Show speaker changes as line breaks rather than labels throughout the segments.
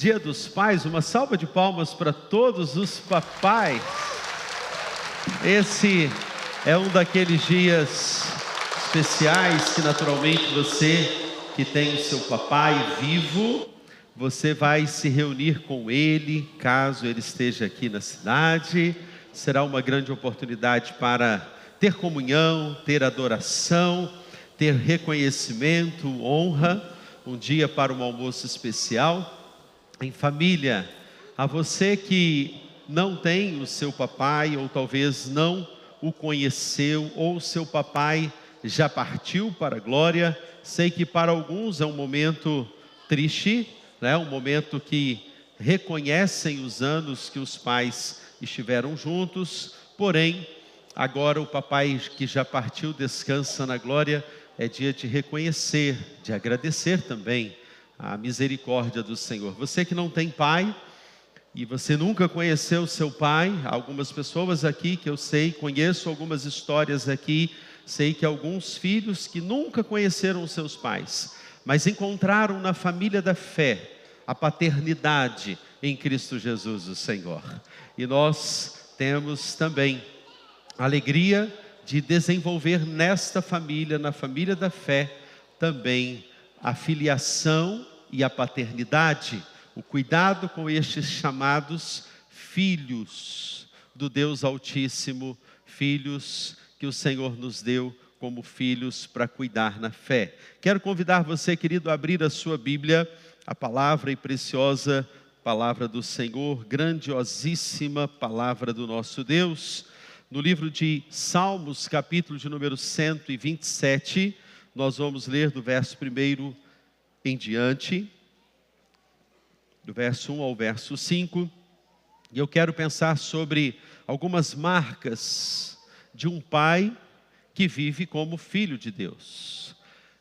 Dia dos Pais, uma salva de palmas para todos os papais. Esse é um daqueles dias especiais que naturalmente você que tem o seu papai vivo, você vai se reunir com ele, caso ele esteja aqui na cidade. Será uma grande oportunidade para ter comunhão, ter adoração, ter reconhecimento, honra, um dia para um almoço especial em família. A você que não tem o seu papai, ou talvez não o conheceu, ou o seu papai já partiu para a glória, sei que para alguns é um momento triste, né? Um momento que reconhecem os anos que os pais estiveram juntos, porém, agora o papai que já partiu descansa na glória, é dia de reconhecer, de agradecer também a misericórdia do Senhor. Você que não tem pai, e você nunca conheceu seu pai, algumas pessoas aqui que eu sei, conheço algumas histórias aqui, sei que alguns filhos que nunca conheceram os seus pais, mas encontraram na família da fé a paternidade em Cristo Jesus o Senhor. E nós temos também a alegria de desenvolver nesta família, na família da fé, também a filiação e a paternidade, o cuidado com estes chamados filhos do Deus Altíssimo, filhos que o Senhor nos deu como filhos para cuidar na fé. Quero convidar você, querido, a abrir a sua Bíblia, a palavra e preciosa palavra do Senhor, grandiosíssima palavra do nosso Deus, no livro de Salmos, capítulo de número 127, nós vamos ler do verso 1 em diante, do verso 1 ao verso 5, e eu quero pensar sobre algumas marcas de um pai que vive como filho de Deus.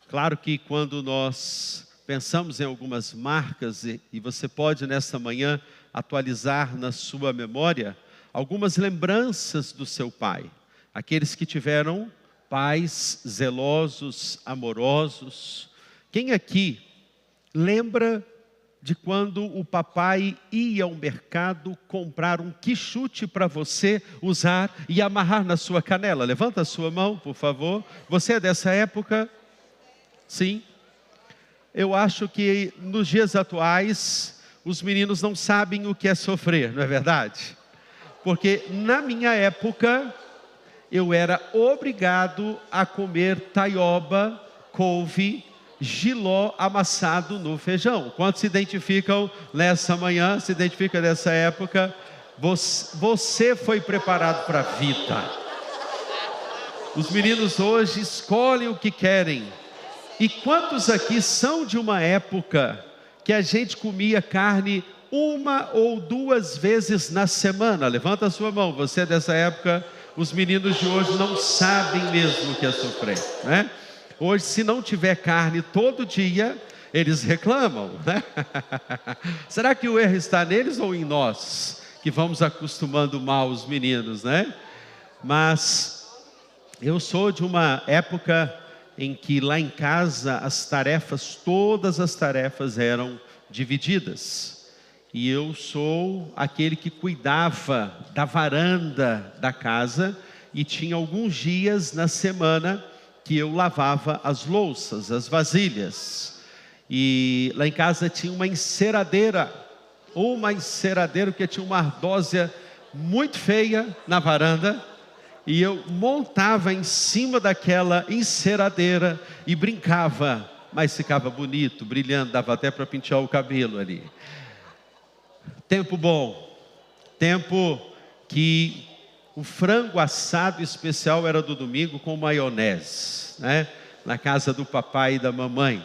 Claro que quando nós pensamos em algumas marcas, e você pode nesta manhã atualizar na sua memória algumas lembranças do seu pai, aqueles que tiveram pais zelosos, amorosos. Quem aqui lembra de quando o papai ia ao mercado comprar um quichute para você usar e amarrar na sua canela? Levanta a sua mão, por favor. Você é dessa época? Sim. Eu acho que nos dias atuais, os meninos não sabem o que é sofrer, não é verdade? Porque na minha época, eu era obrigado a comer taioba, couve, jiló amassado no feijão. Quantos se identificam nessa manhã, se identificam nessa época? Você foi preparado para a vida. Os meninos hoje escolhem o que querem. E quantos aqui são de uma época que a gente comia carne uma ou duas vezes na semana? Levanta a sua mão, você é dessa época. Os meninos de hoje não sabem mesmo o que é sofrer, né? Hoje, se não tiver carne todo dia, eles reclamam, né? Será que o erro está neles ou em nós, que vamos acostumando mal os meninos, né? Mas eu sou de uma época em que lá em casa as tarefas, todas as tarefas eram divididas. E eu sou aquele que cuidava da varanda da casa e tinha alguns dias na semana que eu lavava as louças, as vasilhas. E lá em casa tinha uma enceradeira, porque tinha uma ardósia muito feia na varanda, e eu montava em cima daquela enceradeira e brincava, mas ficava bonito, brilhando, dava até para pentear o cabelo ali. Tempo bom, tempo que o frango assado especial era do domingo com maionese, né? Na casa do papai e da mamãe.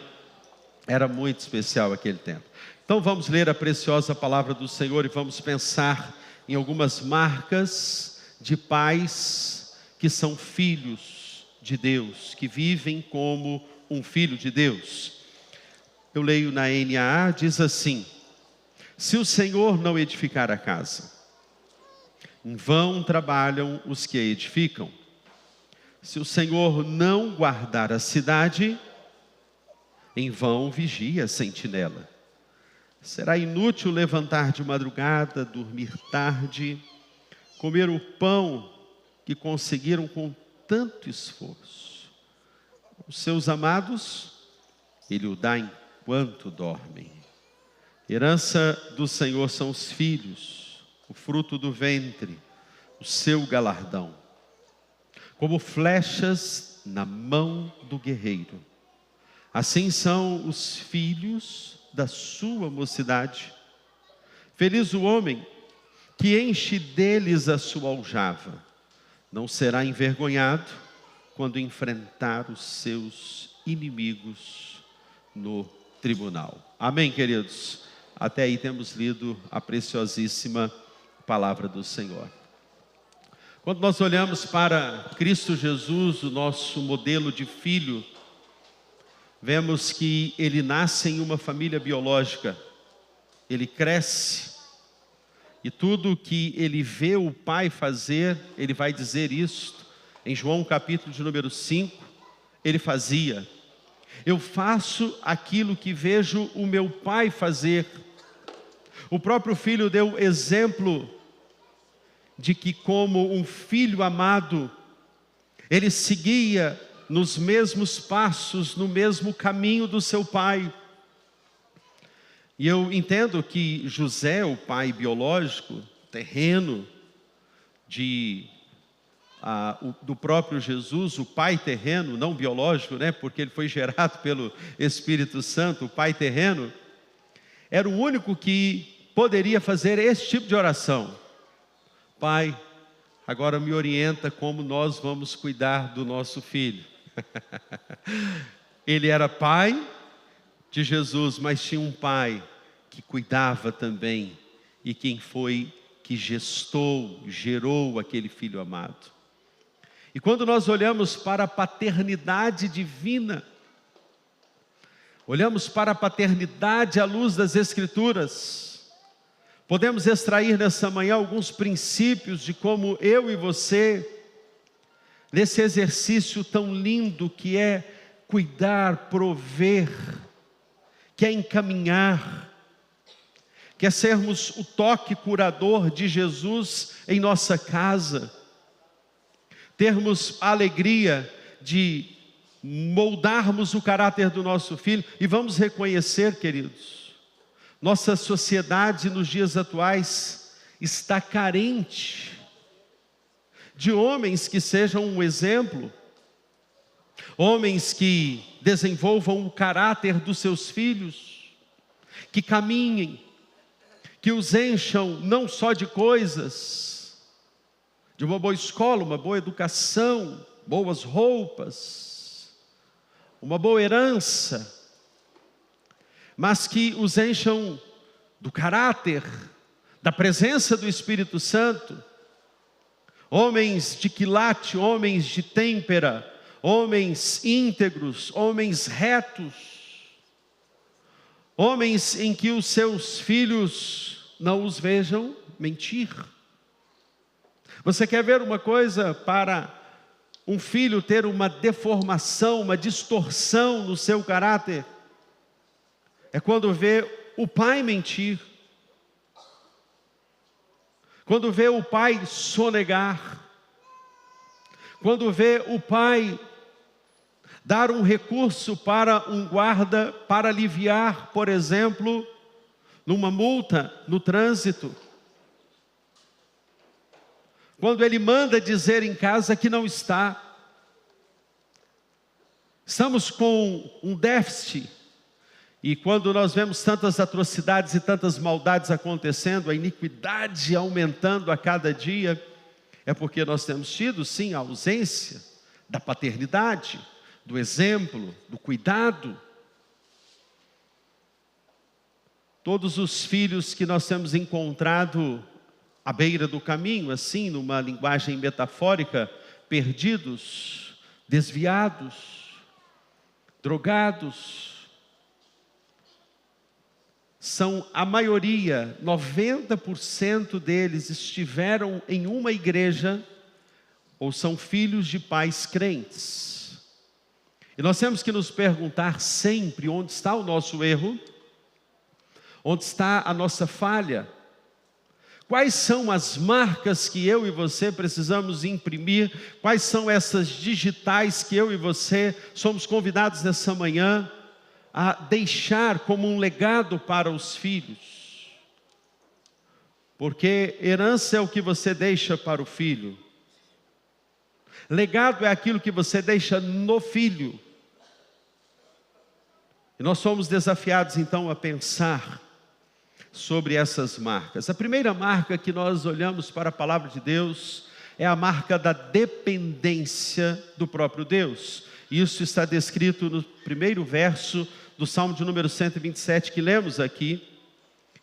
Era muito especial aquele tempo. Então vamos ler a preciosa palavra do Senhor e vamos pensar em algumas marcas de pais que são filhos de Deus, que vivem como um filho de Deus. Eu leio na NAA, diz assim: se o Senhor não edificar a casa, em vão trabalham os que a edificam. Se o Senhor não guardar a cidade, em vão vigia a sentinela. Será inútil levantar de madrugada, dormir tarde, comer o pão que conseguiram com tanto esforço. Os seus amados, Ele o dá enquanto dormem. Herança do Senhor são os filhos, o fruto do ventre, o seu galardão. Como flechas na mão do guerreiro, assim são os filhos da sua mocidade. Feliz o homem que enche deles a sua aljava, não será envergonhado quando enfrentar os seus inimigos no tribunal. Amém, queridos? Até aí temos lido a preciosíssima palavra do Senhor. Quando nós olhamos para Cristo Jesus, o nosso modelo de filho, vemos que Ele nasce em uma família biológica, Ele cresce, e tudo que Ele vê o Pai fazer, Ele vai dizer isto, em João capítulo de número 5, Ele fazia: eu faço aquilo que vejo o meu Pai fazer. O próprio Filho deu exemplo de que, como um filho amado, Ele seguia nos mesmos passos, no mesmo caminho do seu pai. E eu entendo que José, o pai biológico, terreno, do próprio Jesus, o pai terreno, não biológico, né? Porque ele foi gerado pelo Espírito Santo, o pai terreno, era o único que poderia fazer esse tipo de oração: Pai, agora me orienta como nós vamos cuidar do nosso filho. Ele era pai de Jesus, mas tinha um pai que cuidava também, e quem foi que gerou aquele filho amado. E quando nós olhamos para a paternidade divina, olhamos para a paternidade à luz das Escrituras, podemos extrair nessa manhã alguns princípios de como eu e você, nesse exercício tão lindo que é cuidar, prover, que é encaminhar, que é sermos o toque curador de Jesus em nossa casa, termos a alegria de moldarmos o caráter do nosso filho. E vamos reconhecer, queridos, nossa sociedade nos dias atuais está carente de homens que sejam um exemplo, homens que desenvolvam o caráter dos seus filhos, que caminhem, que os encham não só de coisas, de uma boa escola, uma boa educação, boas roupas, uma boa herança, mas que os encham do caráter, da presença do Espírito Santo. Homens de quilate, homens de têmpera, homens íntegros, homens retos, homens em que os seus filhos não os vejam mentir. Você quer ver uma coisa para um filho ter uma deformação, uma distorção no seu caráter? É quando vê o pai mentir, quando vê o pai sonegar, quando vê o pai dar um recurso para um guarda para aliviar, por exemplo, numa multa no trânsito, quando ele manda dizer em casa que não está. Estamos com um déficit. E quando nós vemos tantas atrocidades e tantas maldades acontecendo, a iniquidade aumentando a cada dia, é porque nós temos tido, sim, a ausência da paternidade, do exemplo, do cuidado. Todos os filhos que nós temos encontrado à beira do caminho, assim, numa linguagem metafórica, perdidos, desviados, drogados, são a maioria, 90% deles estiveram em uma igreja ou são filhos de pais crentes. E nós temos que nos perguntar sempre onde está o nosso erro, Onde está a nossa falha? Quais são as marcas que eu e você precisamos imprimir? Quais são essas digitais que eu e você somos convidados nessa manhã a deixar como um legado para os filhos? Porque herança é o que você deixa para o filho. Legado é aquilo que você deixa no filho. E nós somos desafiados então a pensar sobre essas marcas. A primeira marca que nós olhamos para a palavra de Deus é a marca da dependência do próprio Deus. Isso está descrito no primeiro verso do Salmo de número 127 que lemos aqui.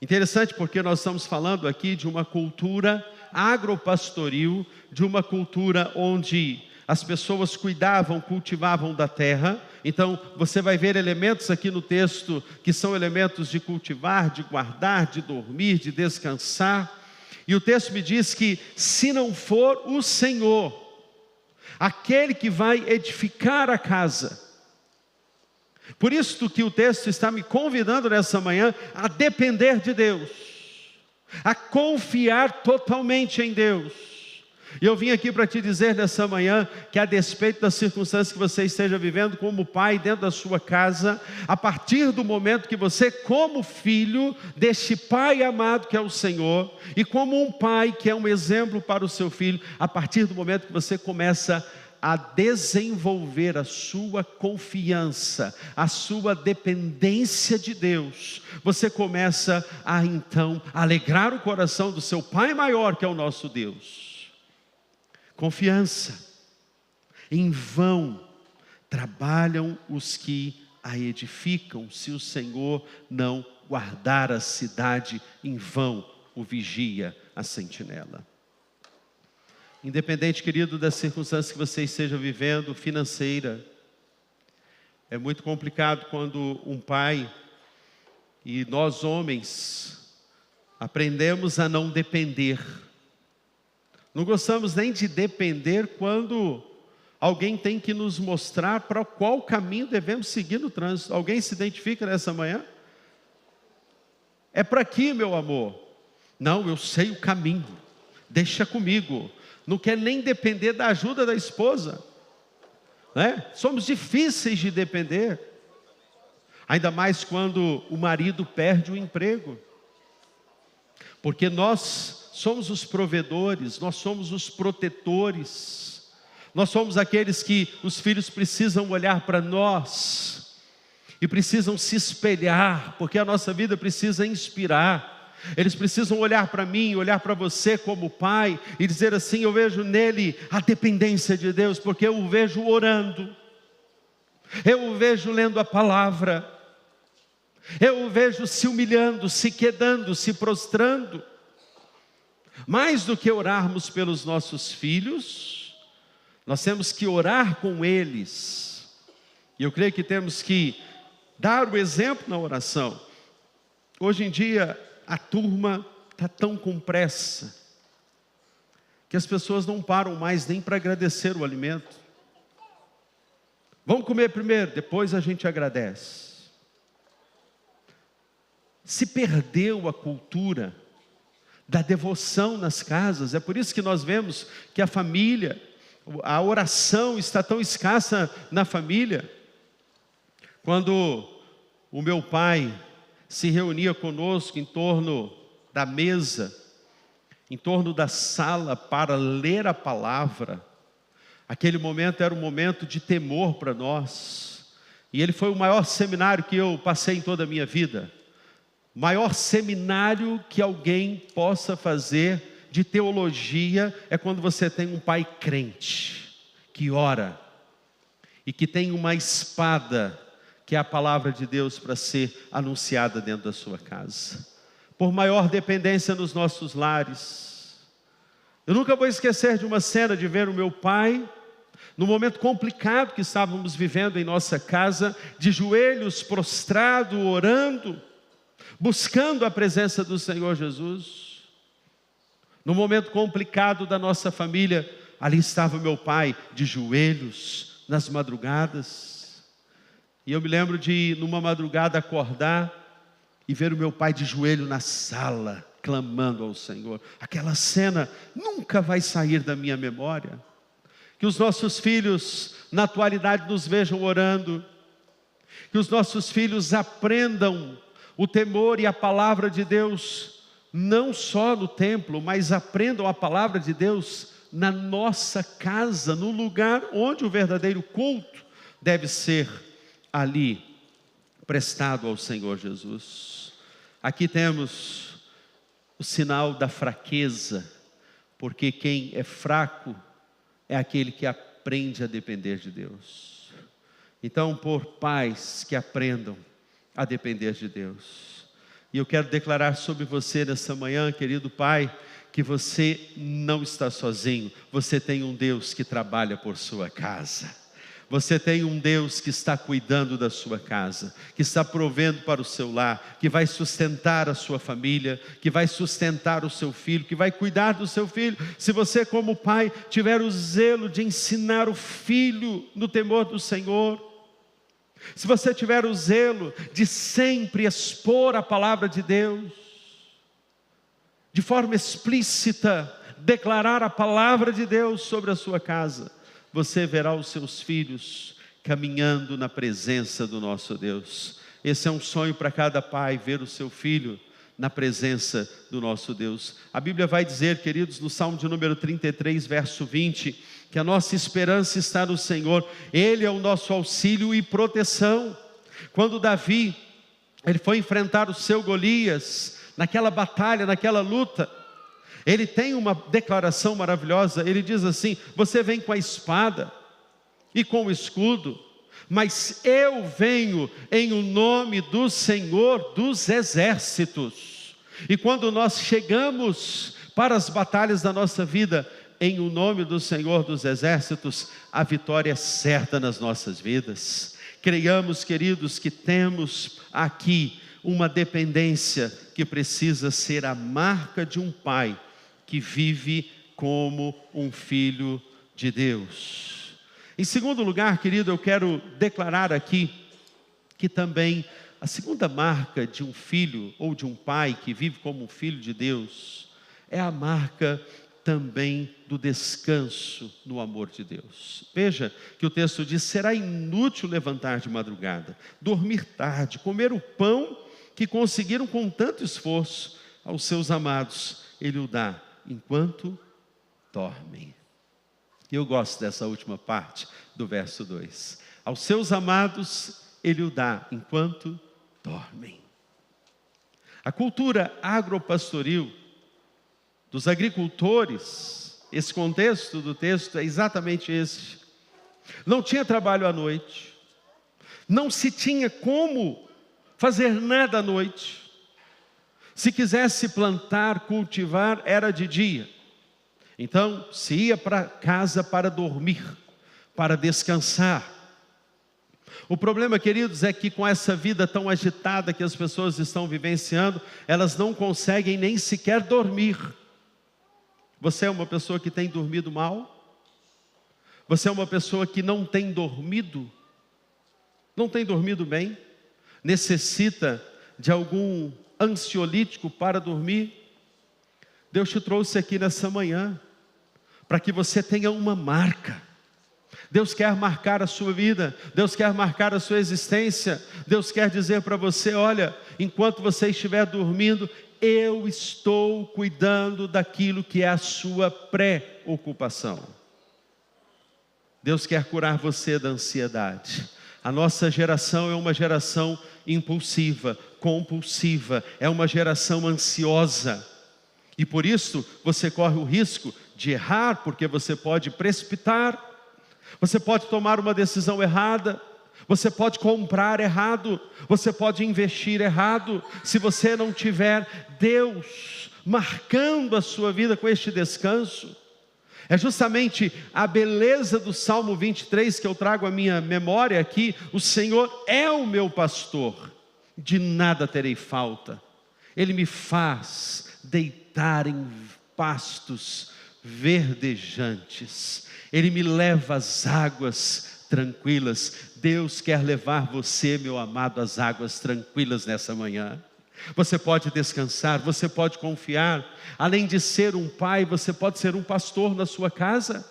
Interessante porque nós estamos falando aqui de uma cultura agropastoril, de uma cultura onde as pessoas cuidavam, cultivavam da terra. Então você vai ver elementos aqui no texto que são elementos de cultivar, de guardar, de dormir, de descansar. E o texto me diz que se não for o Senhor, aquele que vai edificar a casa. Por isso que o texto está me convidando nessa manhã a depender de Deus, a confiar totalmente em Deus. E eu vim aqui para te dizer nessa manhã que, a despeito das circunstâncias que você esteja vivendo como pai dentro da sua casa, a partir do momento que você, como filho deste pai amado que é o Senhor, e como um pai que é um exemplo para o seu filho, a partir do momento que você começa a desenvolver a sua confiança, a sua dependência de Deus, você começa a então alegrar o coração do seu Pai maior que é o nosso Deus. Confiança. Em vão trabalham os que a edificam, se o Senhor não guardar a cidade, em vão o vigia a sentinela. Independente, querido, das circunstâncias que você esteja vivendo, financeira, é muito complicado quando um pai, e nós homens, aprendemos a não depender. Não gostamos nem de depender quando alguém tem que nos mostrar para qual caminho devemos seguir no trânsito. Alguém se identifica nessa manhã? É para aqui, meu amor. Não, eu sei o caminho, deixa comigo. Não quer nem depender da ajuda da esposa, né? Somos difíceis de depender, ainda mais quando o marido perde o emprego, porque nós somos os provedores, nós somos os protetores, nós somos aqueles que os filhos precisam olhar para nós e precisam se espelhar, porque a nossa vida precisa inspirar. Eles precisam olhar para mim, olhar para você como pai e dizer assim: eu vejo nele a dependência de Deus, porque eu o vejo orando, eu o vejo lendo a palavra, eu o vejo se humilhando, se quedando, se prostrando. Mais do que orarmos pelos nossos filhos, nós temos que orar com eles, e eu creio que temos que dar o exemplo na oração. Hoje em dia a turma está tão com pressa, que as pessoas não param mais nem para agradecer o alimento. Vamos comer primeiro, depois a gente agradece. Se perdeu a cultura da devoção nas casas. É por isso que nós vemos que a família, a oração está tão escassa na família. Quando o meu pai se reunia conosco em torno da mesa, em torno da sala para ler a palavra, aquele momento era um momento de temor para nós, e ele foi o maior seminário que eu passei em toda a minha vida, o maior seminário que alguém possa fazer de teologia, é quando você tem um pai crente, que ora, e que tem uma espada, que é a palavra de Deus para ser anunciada dentro da sua casa. Por maior dependência nos nossos lares. Eu nunca vou esquecer de uma cena de ver o meu pai, no momento complicado que estávamos vivendo em nossa casa, de joelhos prostrado, orando, buscando a presença do Senhor Jesus. No momento complicado da nossa família, ali estava meu pai, de joelhos, nas madrugadas. E eu me lembro de, numa madrugada, acordar e ver o meu pai de joelho na sala, clamando ao Senhor. Aquela cena nunca vai sair da minha memória. Que os nossos filhos na atualidade nos vejam orando, que os nossos filhos aprendam o temor e a palavra de Deus, não só no templo, mas aprendam a palavra de Deus na nossa casa, no lugar onde o verdadeiro culto deve ser ali prestado ao Senhor Jesus. Aqui temos o sinal da fraqueza, porque quem é fraco é aquele que aprende a depender de Deus. Então, por pais que aprendam a depender de Deus. E eu quero declarar sobre você nessa manhã, querido pai, que você não está sozinho. Você tem um Deus que trabalha por sua casa. Você tem um Deus que está cuidando da sua casa, que está provendo para o seu lar, que vai sustentar a sua família, que vai sustentar o seu filho, que vai cuidar do seu filho. Se você, como pai, tiver o zelo de ensinar o filho no temor do Senhor, se você tiver o zelo de sempre expor a palavra de Deus, de forma explícita, declarar a palavra de Deus sobre a sua casa, você verá os seus filhos caminhando na presença do nosso Deus. Esse é um sonho para cada pai, ver o seu filho na presença do nosso Deus. A Bíblia vai dizer, queridos, no Salmo de número 33, verso 20, que a nossa esperança está no Senhor. Ele é o nosso auxílio e proteção. Quando Davi, ele foi enfrentar o seu Golias, naquela batalha, naquela luta, ele tem uma declaração maravilhosa. Ele diz assim: você vem com a espada e com o escudo, mas eu venho em o nome do Senhor dos exércitos. E quando nós chegamos para as batalhas da nossa vida, em o nome do Senhor dos exércitos, a vitória é certa nas nossas vidas. Creiamos, queridos, que temos aqui uma dependência que precisa ser a marca de um pai que vive como um filho de Deus. Em segundo lugar, querido, eu quero declarar aqui que também a segunda marca de um filho ou de um pai que vive como um filho de Deus é a marca também do descanso no amor de Deus. Veja que o texto diz: será inútil levantar de madrugada, dormir tarde, comer o pão que conseguiram com tanto esforço. Aos seus amados ele o dá enquanto dormem. Eu gosto dessa última parte do verso 2. Aos seus amados ele o dá enquanto dormem. A cultura agropastoril dos agricultores, esse contexto do texto é exatamente esse. Não tinha trabalho à noite, não se tinha como fazer nada à noite. Se quisesse plantar, cultivar, era de dia. Então se ia para casa para dormir, para descansar. O problema, queridos, é que com essa vida tão agitada que as pessoas estão vivenciando, elas não conseguem nem sequer dormir. Você é uma pessoa que tem dormido mal? Você é uma pessoa que não tem dormido? Não tem dormido bem? Necessita de algum ansiolítico para dormir? Deus te trouxe aqui nessa manhã para que você tenha uma marca. Deus quer marcar a sua vida, Deus quer marcar a sua existência. Deus quer dizer para você: olha, enquanto você estiver dormindo, eu estou cuidando daquilo que é a sua preocupação. Deus quer curar você da ansiedade. A nossa geração é uma geração impulsiva, compulsiva, é uma geração ansiosa. E por isso você corre o risco de errar, porque você pode precipitar, você pode tomar uma decisão errada, você pode comprar errado, você pode investir errado. Se você não tiver Deus marcando a sua vida com este descanso, é justamente a beleza do Salmo 23 que eu trago à minha memória aqui. O Senhor é o meu pastor, de nada terei falta. Ele me faz deitar em pastos verdejantes, Ele me leva às águas tranquilas. Deus quer levar você, meu amado, às águas tranquilas nessa manhã. Você pode descansar, você pode confiar. Além de ser um pai, você pode ser um pastor na sua casa,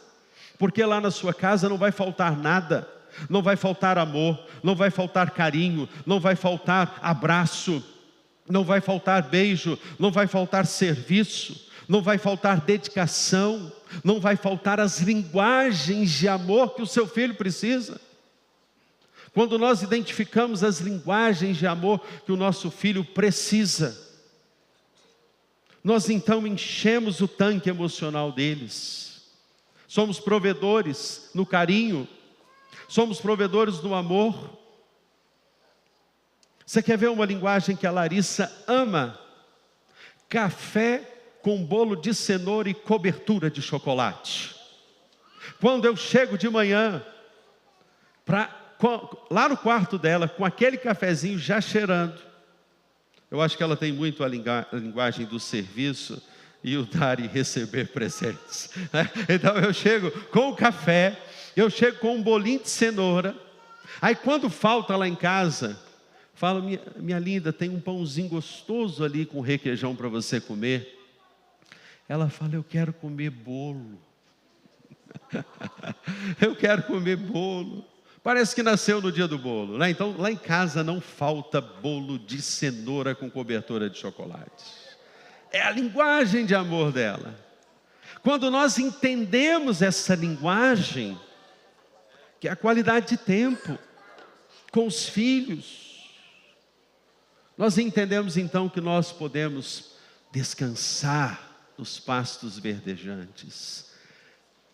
porque lá na sua casa não vai faltar nada. Não vai faltar amor, não vai faltar carinho, não vai faltar abraço, não vai faltar beijo, não vai faltar serviço, não vai faltar dedicação, não vai faltar as linguagens de amor que o seu filho precisa. Quando nós identificamos as linguagens de amor que o nosso filho precisa, nós então enchemos o tanque emocional deles. Somos provedores no carinho, somos provedores no amor. Você quer ver uma linguagem que a Larissa ama? Café com bolo de cenoura e cobertura de chocolate. Quando eu chego de manhã, lá no quarto dela, com aquele cafezinho já cheirando, eu acho que ela tem muito a linguagem do serviço e o dar e receber presentes, né? Então eu chego com o café, eu chego com um bolinho de cenoura. Aí quando falta lá em casa, falo: minha linda, tem um pãozinho gostoso ali com requeijão para você comer. Ela fala: eu quero comer bolo. Eu quero comer bolo. Parece que nasceu no dia do bolo, né? Então lá em casa não falta bolo de cenoura com cobertura de chocolate. É a linguagem de amor dela. Quando nós entendemos essa linguagem, que é a qualidade de tempo com os filhos, nós entendemos então que nós podemos descansar nos pastos verdejantes.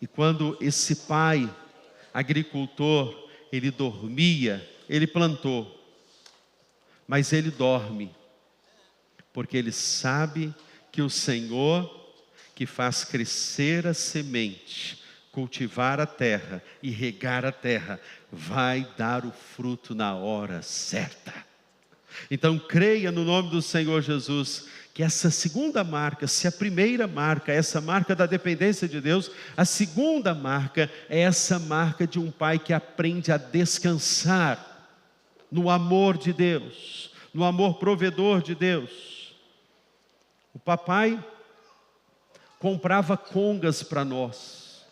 E quando esse pai agricultor, ele dormia, ele plantou, mas ele dorme, porque ele sabe que o Senhor, que faz crescer a semente, cultivar a terra e regar a terra, vai dar o fruto na hora certa. Então creia no nome do Senhor Jesus, que essa segunda marca, se a primeira marca é essa marca da dependência de Deus, a segunda marca é essa marca de um pai que aprende a descansar no amor de Deus, no amor provedor de Deus. O papai comprava congas para nós.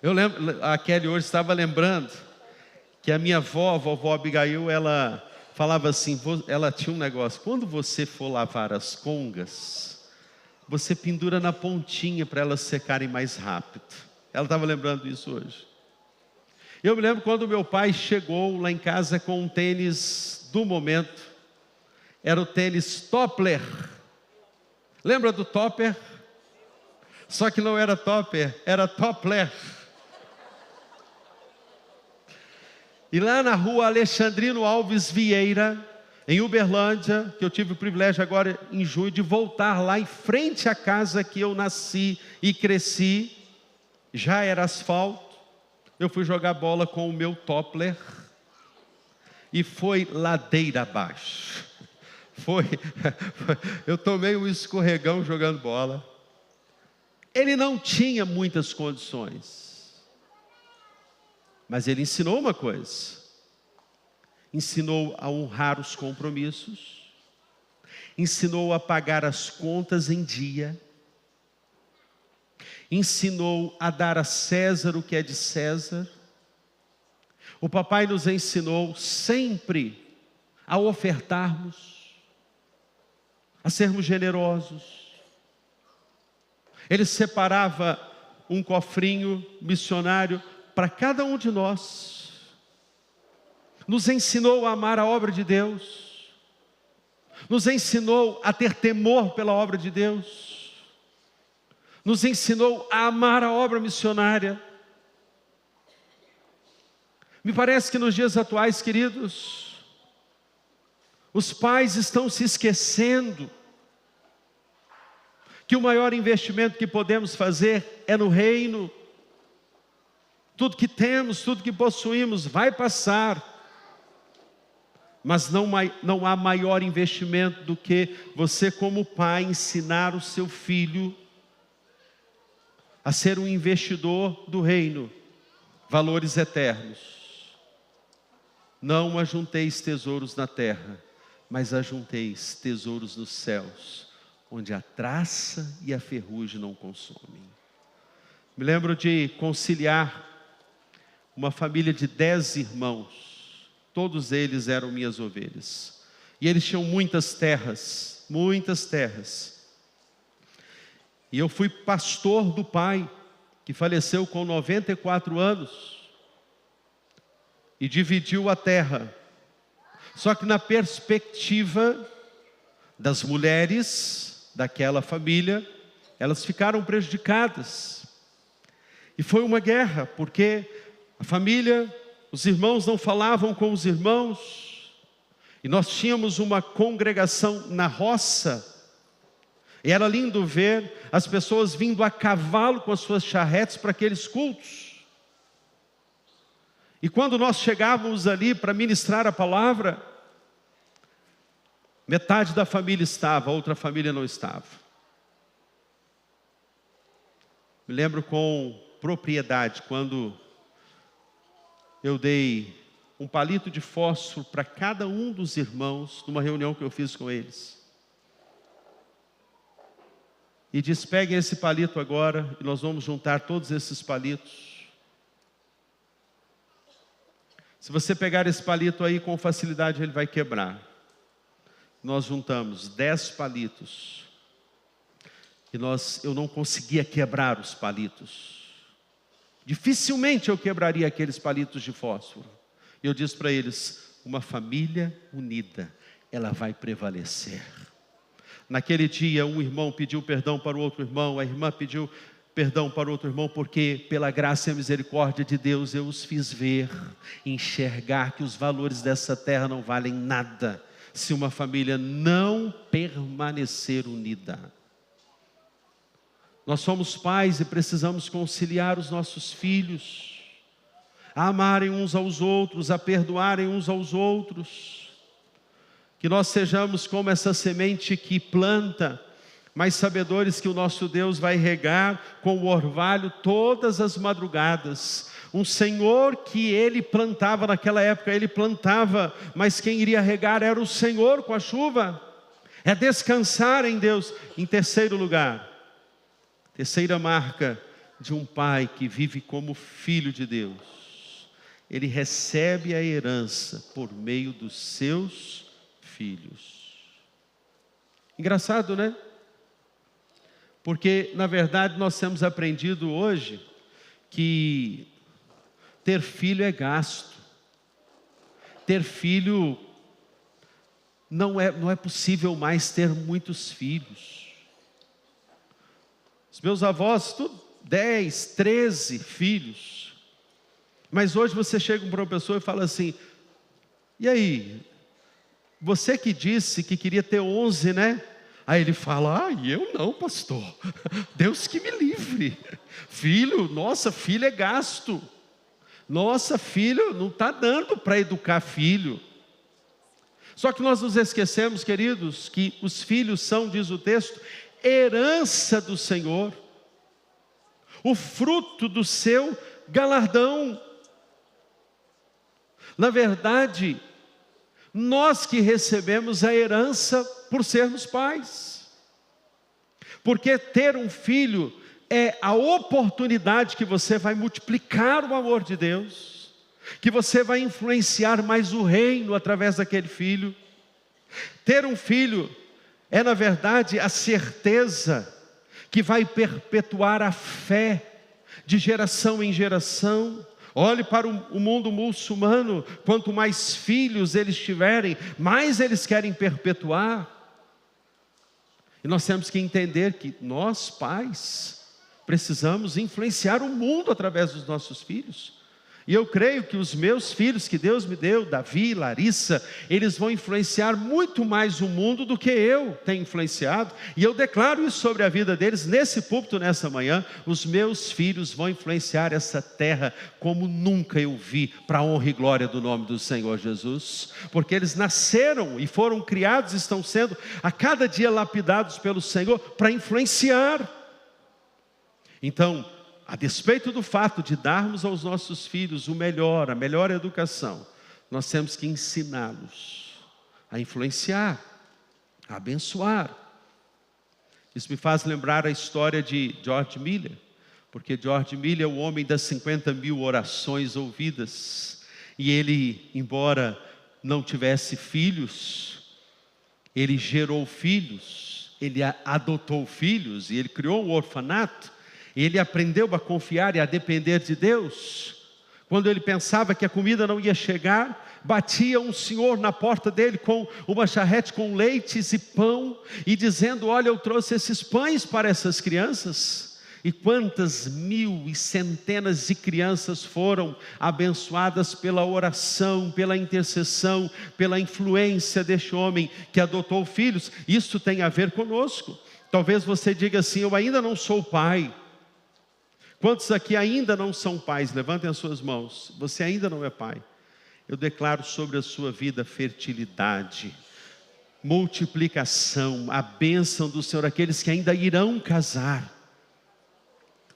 Eu lembro, a Kelly hoje estava lembrando que a minha avó, a vovó Abigail, ela falava assim, ela tinha um negócio: quando você for lavar as congas, você pendura na pontinha para elas secarem mais rápido. Ela estava lembrando isso hoje. Eu me lembro quando meu pai chegou lá em casa com um tênis do momento. Era o tênis Toppler. Lembra do Topper? Só que não era Topper, era Toppler. E lá na rua Alexandrino Alves Vieira, em Uberlândia, que eu tive o privilégio agora em junho de voltar lá em frente à casa que eu nasci e cresci, já era asfalto. Eu fui jogar bola com o meu Toppler e foi ladeira abaixo. Eu tomei um escorregão jogando bola. Ele não tinha muitas condições, mas ele ensinou uma coisa: ensinou a honrar os compromissos, ensinou a pagar as contas em dia, ensinou a dar a César o que é de César. O papai nos ensinou sempre a ofertarmos, a sermos generosos. Ele separava um cofrinho missionário para cada um de nós. Nos ensinou a amar a obra de Deus. Nos ensinou a ter temor pela obra de Deus. Nos ensinou a amar a obra missionária. Me parece que nos dias atuais, queridos, os pais estão se esquecendo que o maior investimento que podemos fazer é no reino. Tudo que temos, tudo que possuímos vai passar, mas não há maior investimento do que você, como pai, ensinar o seu filho a ser um investidor do reino, valores eternos. Não ajunteis tesouros na terra, mas ajunteis tesouros nos céus, onde a traça e a ferrugem não consomem. Me lembro de conciliar uma família de 10 irmãos. Todos eles eram minhas ovelhas. E eles tinham muitas terras, muitas terras. E eu fui pastor do pai, que faleceu com 94 anos. E dividiu a terra. Só que na perspectiva das mulheres daquela família, elas ficaram prejudicadas. E foi uma guerra, porque a família, os irmãos não falavam com os irmãos. E nós tínhamos uma congregação na roça. E era lindo ver as pessoas vindo a cavalo com as suas charretes para aqueles cultos. E quando nós chegávamos ali para ministrar a palavra, metade da família estava, a outra família não estava. Me lembro com propriedade, quando eu dei um palito de fósforo para cada um dos irmãos, numa reunião que eu fiz com eles. E disse, peguem esse palito agora, e nós vamos juntar todos esses palitos. Se você pegar esse palito aí, com facilidade ele vai quebrar. Nós juntamos 10 palitos. E eu não conseguia quebrar os palitos. Dificilmente eu quebraria aqueles palitos de fósforo. E eu disse para eles, uma família unida, ela vai prevalecer. Naquele dia, um irmão pediu perdão para o outro irmão, a irmã pediu perdão para o outro irmão, porque pela graça e a misericórdia de Deus eu os fiz ver, enxergar que os valores dessa terra não valem nada, se uma família não permanecer unida. Nós somos pais e precisamos conciliar os nossos filhos, a amarem uns aos outros, a perdoarem uns aos outros, que nós sejamos como essa semente que planta, mas sabedores que o nosso Deus vai regar com o orvalho todas as madrugadas. Um Senhor que ele plantava naquela época, ele plantava, mas quem iria regar era o Senhor com a chuva. É descansar em Deus. Em terceiro lugar, terceira marca de um pai que vive como filho de Deus. Ele recebe a herança por meio dos seus filhos. Engraçado, né? Porque, na verdade, nós temos aprendido hoje que ter filho é gasto. Ter filho, não é possível mais ter muitos filhos. Os meus avós, tudo 10, 13 filhos. Mas hoje você chega para uma pessoa e fala assim, e aí, você que disse que queria ter 11, né? Aí ele fala, eu não, pastor, Deus que me livre. Filho, nossa, filho é gasto. Nossa, filho, não está dando para educar filho. Só que nós nos esquecemos, queridos, que os filhos são, diz o texto, herança do Senhor. O fruto do seu galardão. Na verdade, nós que recebemos a herança por sermos pais. Porque ter um filho é a oportunidade que você vai multiplicar o amor de Deus, que você vai influenciar mais o reino através daquele filho. Ter um filho é, na verdade, a certeza que vai perpetuar a fé de geração em geração. Olhe para o mundo muçulmano, quanto mais filhos eles tiverem, mais eles querem perpetuar. E nós temos que entender que nós, pais, precisamos influenciar o mundo através dos nossos filhos. E eu creio que os meus filhos que Deus me deu, Davi, Larissa, eles vão influenciar muito mais o mundo do que eu tenho influenciado. E eu declaro isso sobre a vida deles, nesse púlpito, nessa manhã. Os meus filhos vão influenciar essa terra como nunca eu vi, para a honra e glória do nome do Senhor Jesus. Porque eles nasceram e foram criados, estão sendo a cada dia lapidados pelo Senhor para influenciar. Então, a despeito do fato de darmos aos nossos filhos o melhor, a melhor educação, nós temos que ensiná-los a influenciar, a abençoar. Isso me faz lembrar a história de George Miller, porque George Miller é o homem das 50.000 orações ouvidas, e ele, embora não tivesse filhos, ele gerou filhos, ele adotou filhos, e ele criou um orfanato, e ele aprendeu a confiar e a depender de Deus. Quando ele pensava que a comida não ia chegar, batia um senhor na porta dele com uma charrete com leites e pão, e dizendo: olha, eu trouxe esses pães para essas crianças. E quantas mil e centenas de crianças foram abençoadas pela oração, pela intercessão, pela influência deste homem que adotou filhos. Isso tem a ver conosco. Talvez você diga assim: eu ainda não sou pai. Quantos aqui ainda não são pais? Levantem as suas mãos. Você ainda não é pai. Eu declaro sobre a sua vida fertilidade, multiplicação, a bênção do Senhor, aqueles que ainda irão casar,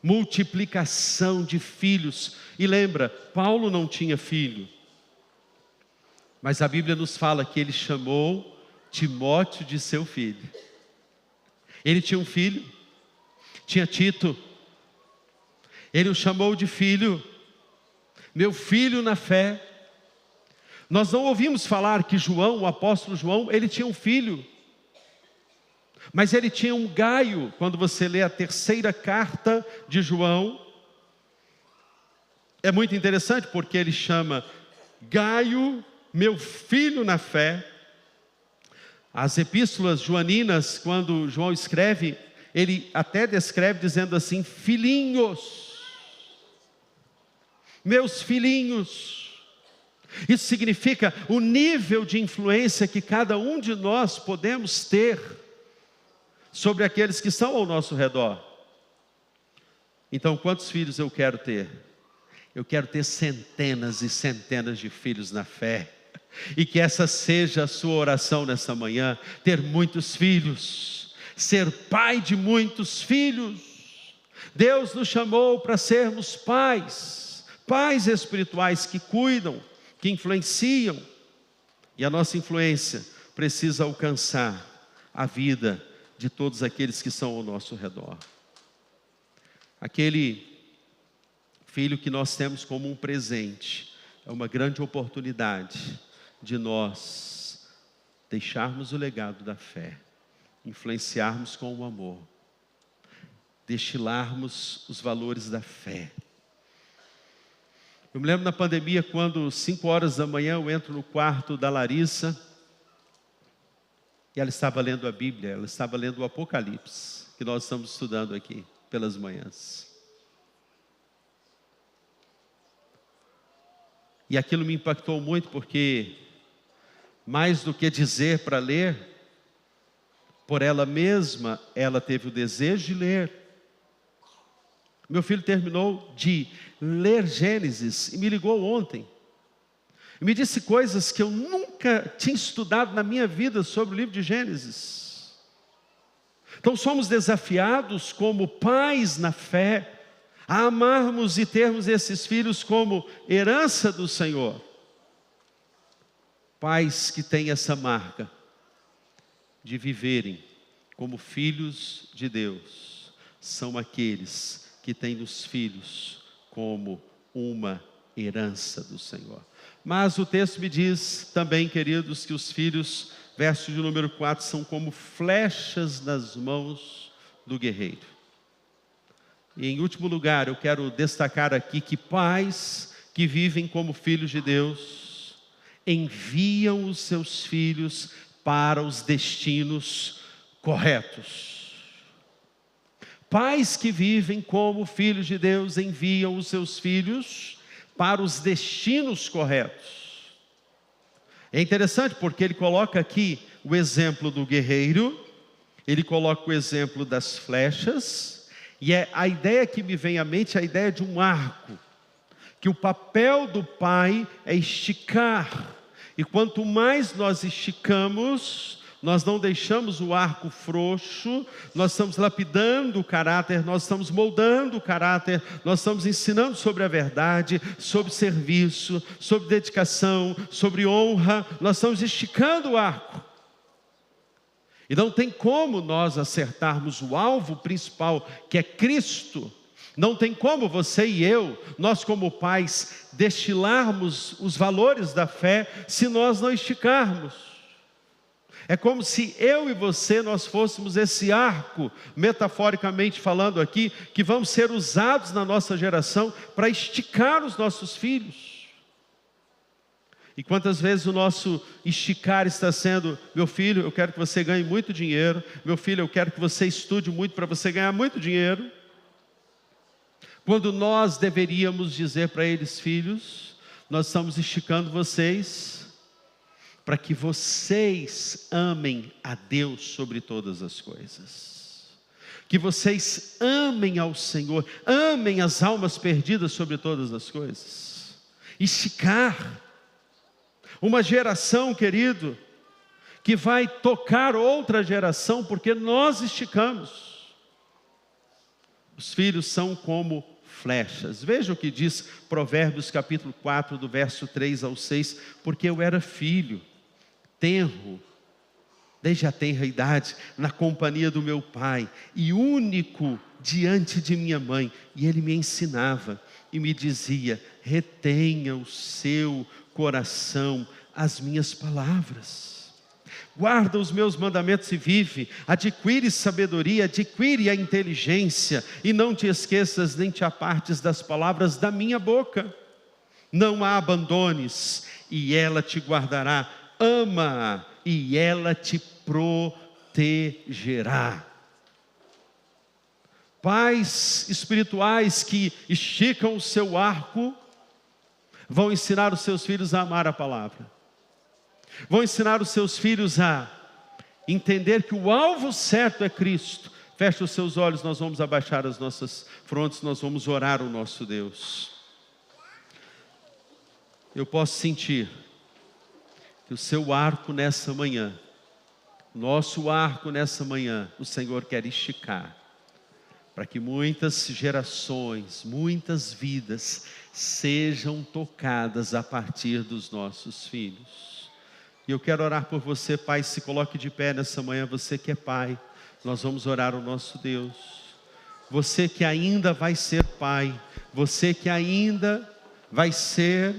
multiplicação de filhos. E lembra, Paulo não tinha filho, mas a Bíblia nos fala que ele chamou Timóteo de seu filho. Ele tinha um filho, tinha Tito. Ele o chamou de filho, meu filho na fé. Nós não ouvimos falar que João, o apóstolo João, ele tinha um filho, mas ele tinha um Gaio. Quando você lê a terceira carta de João, é muito interessante, porque ele chama Gaio, meu filho na fé. As epístolas joaninas, quando João escreve, ele até descreve dizendo assim: filhinhos, meus filhinhos. Isso significa o nível de influência que cada um de nós podemos ter sobre aqueles que estão ao nosso redor. Então, quantos filhos eu quero ter? Eu quero ter centenas e centenas de filhos na fé, e que essa seja a sua oração nessa manhã: ter muitos filhos, ser pai de muitos filhos. Deus nos chamou para sermos pais, pais espirituais que cuidam, que influenciam, e a nossa influência precisa alcançar a vida de todos aqueles que estão ao nosso redor. Aquele filho que nós temos como um presente, é uma grande oportunidade de nós deixarmos o legado da fé, influenciarmos com o amor, destilarmos os valores da fé. Eu me lembro na pandemia, quando 5 horas da manhã eu entro no quarto da Larissa, e ela estava lendo a Bíblia, ela estava lendo o Apocalipse, que nós estamos estudando aqui pelas manhãs. E aquilo me impactou muito, porque mais do que dizer para ler, por ela mesma, ela teve o desejo de ler. Meu filho terminou de ler Gênesis e me ligou ontem. E me disse coisas que eu nunca tinha estudado na minha vida sobre o livro de Gênesis. Então somos desafiados como pais na fé, a amarmos e termos esses filhos como herança do Senhor. Pais que têm essa marca de viverem como filhos de Deus, são aqueles que têm nos filhos como uma herança do Senhor. Mas o texto me diz também, queridos, que os filhos, verso de número 4, são como flechas nas mãos do guerreiro. E em último lugar, eu quero destacar aqui que pais que vivem como filhos de Deus, enviam os seus filhos para os destinos corretos. Pais que vivem como filhos de Deus enviam os seus filhos para os destinos corretos. É interessante porque ele coloca aqui o exemplo do guerreiro, ele coloca o exemplo das flechas, e a ideia que me vem à mente é a ideia de um arco, que o papel do pai é esticar, e quanto mais nós esticamos, nós não deixamos o arco frouxo, nós estamos lapidando o caráter, nós estamos moldando o caráter, nós estamos ensinando sobre a verdade, sobre serviço, sobre dedicação, sobre honra, nós estamos esticando o arco. E não tem como nós acertarmos o alvo principal, que é Cristo. Não tem como você e eu, nós como pais, destilarmos os valores da fé se nós não esticarmos. É como se eu e você, nós fôssemos esse arco, metaforicamente falando aqui, que vamos ser usados na nossa geração para esticar os nossos filhos. E quantas vezes o nosso esticar está sendo: meu filho, eu quero que você ganhe muito dinheiro, meu filho, eu quero que você estude muito para você ganhar muito dinheiro. Quando nós deveríamos dizer para eles: filhos, nós estamos esticando vocês para que vocês amem a Deus sobre todas as coisas, que vocês amem ao Senhor, amem as almas perdidas sobre todas as coisas. Esticar uma geração, querido, que vai tocar outra geração, porque nós esticamos. Os filhos são como flechas. Veja o que diz Provérbios capítulo 4, do verso 3 ao 6. Porque eu era filho, tenro, desde a tenra idade, na companhia do meu pai, e único diante de minha mãe, e ele me ensinava, e me dizia: retenha o seu coração as minhas palavras, guarda os meus mandamentos e vive, adquire sabedoria, adquire a inteligência, e não te esqueças nem te apartes das palavras da minha boca, não a abandones, e ela te guardará, ama-a, e ela te protegerá. Pais espirituais que esticam o seu arco, vão ensinar os seus filhos a amar a palavra, vão ensinar os seus filhos a entender que o alvo certo é Cristo. Feche os seus olhos, nós vamos abaixar as nossas frontes, nós vamos orar ao nosso Deus. Eu posso sentir que o seu arco nessa manhã, nosso arco nessa manhã, o Senhor quer esticar, para que muitas gerações, muitas vidas sejam tocadas a partir dos nossos filhos. E eu quero orar por você, pai. Se coloque de pé nessa manhã, você que é pai. Nós vamos orar ao nosso Deus. Você que ainda vai ser pai, você que ainda vai ser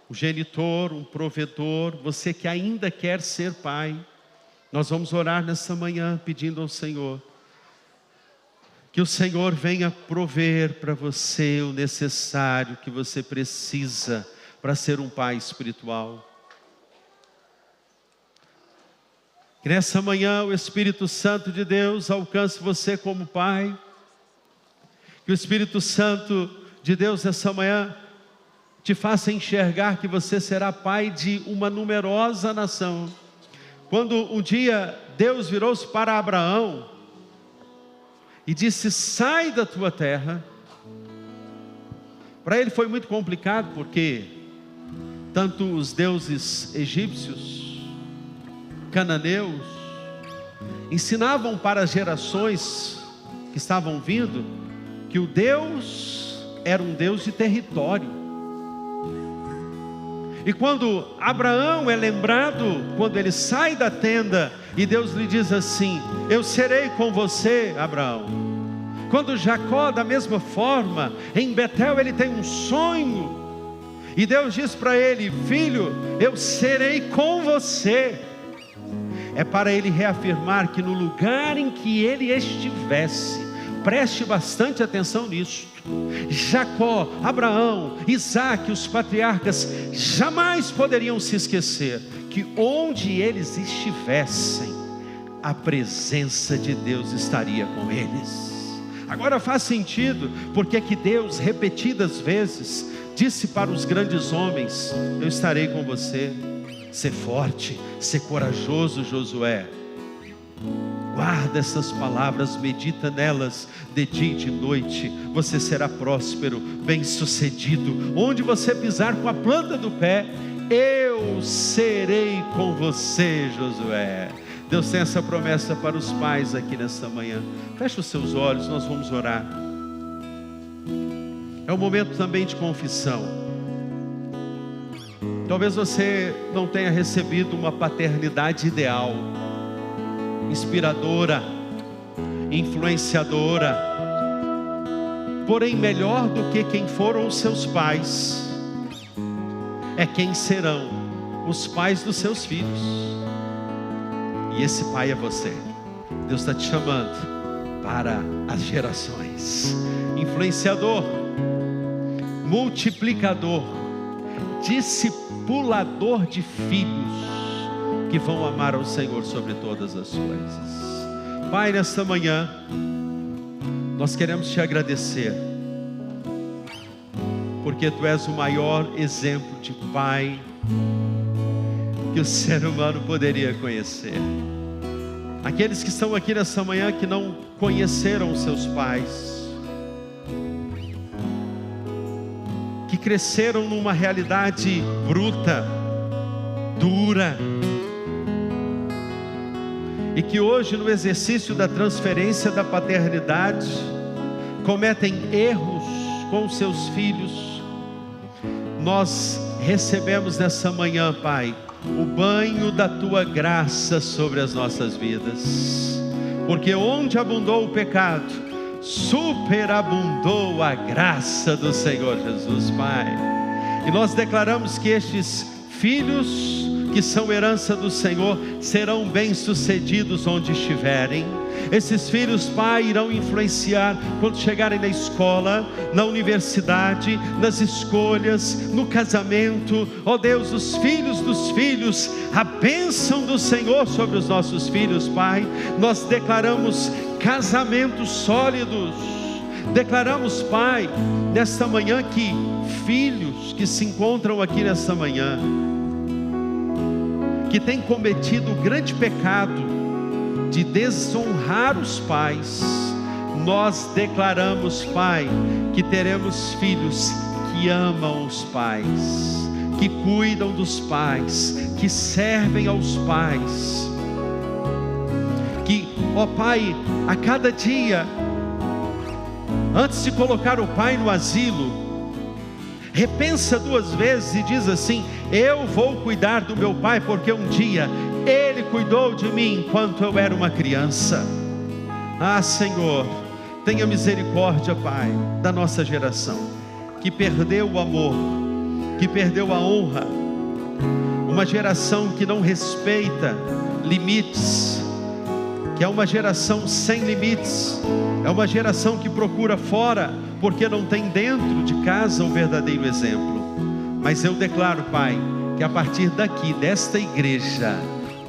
um genitor, um provedor, você que ainda quer ser pai, nós vamos orar nessa manhã pedindo ao Senhor que o Senhor venha prover para você o necessário que você precisa para ser um pai espiritual. Que nessa manhã o Espírito Santo de Deus alcance você como pai. Que o Espírito Santo de Deus nessa manhã te faça enxergar que você será pai de uma numerosa nação. Quando um dia Deus virou-se para Abraão e disse: sai da tua terra. Para ele foi muito complicado, porque tanto os deuses egípcios, cananeus, ensinavam para as gerações que estavam vindo que o Deus era um Deus de território. E quando Abraão é lembrado, quando ele sai da tenda e Deus lhe diz assim: eu serei com você, Abraão. Quando Jacó, da mesma forma, em Betel ele tem um sonho, e Deus diz para ele: filho, eu serei com você. É para ele reafirmar que no lugar em que ele estivesse, preste bastante atenção nisso, Jacó, Abraão, Isaac, os patriarcas jamais poderiam se esquecer que onde eles estivessem, a presença de Deus estaria com eles. Agora faz sentido porque que Deus repetidas vezes disse para os grandes homens: eu estarei com você. Ser forte, ser corajoso, Josué. Guarda essas palavras, medita nelas de dia e de noite. Você será próspero, bem-sucedido. Onde você pisar com a planta do pé, eu serei com você, Josué. Deus tem essa promessa para os pais aqui nesta manhã. Feche os seus olhos, nós vamos orar. É um momento também de confissão. Talvez você não tenha recebido uma paternidade ideal, inspiradora, influenciadora, porém melhor do que quem foram os seus pais é quem serão os pais dos seus filhos. E esse pai é você. Deus está te chamando para as gerações. Influenciador, multiplicador, discipulador de filhos que vão amar ao Senhor sobre todas as coisas. Pai, nesta manhã nós queremos te agradecer, porque tu és o maior exemplo de pai que o ser humano poderia conhecer. Aqueles que estão aqui nessa manhã que não conheceram os seus pais, que cresceram numa realidade bruta, dura, e que hoje no exercício da transferência da paternidade cometem erros com seus filhos, nós recebemos nessa manhã, Pai, o banho da Tua graça sobre as nossas vidas, porque onde abundou o pecado, superabundou a graça do Senhor Jesus, Pai. E nós declaramos que estes filhos que são herança do Senhor serão bem-sucedidos onde estiverem. Esses filhos, Pai, irão influenciar quando chegarem na escola, na universidade, nas escolhas, no casamento. Ó Deus, os filhos dos filhos, a bênção do Senhor sobre os nossos filhos, Pai. Nós declaramos casamentos sólidos. Declaramos, Pai, nesta manhã que filhos que se encontram aqui nesta manhã, que têm cometido o grande pecado de desonrar os pais, nós declaramos, Pai, que teremos filhos que amam os pais, que cuidam dos pais, que servem aos pais, que, ó Pai, a cada dia, antes de colocar o pai no asilo, repensa duas vezes e diz assim: eu vou cuidar do meu pai, porque um dia ele cuidou de mim enquanto eu era uma criança. Ah, Senhor, tenha misericórdia, Pai, da nossa geração, que perdeu o amor, que perdeu a honra, uma geração que não respeita limites, que é uma geração sem limites, é uma geração que procura fora, porque não tem dentro de casa um verdadeiro exemplo. Mas eu declaro, Pai, que a partir daqui, desta igreja,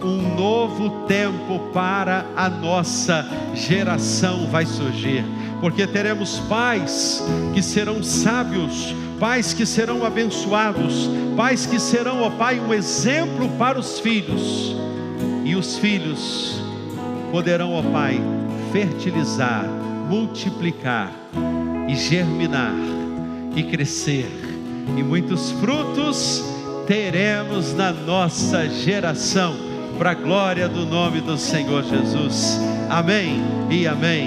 um novo tempo para a nossa geração vai surgir, porque teremos pais que serão sábios, pais que serão abençoados, pais que serão, ó Pai, um exemplo para os filhos, e os filhos poderão, ó Pai, fertilizar, multiplicar e germinar e crescer, e muitos frutos teremos na nossa geração, para a glória do nome do Senhor Jesus. Amém e amém.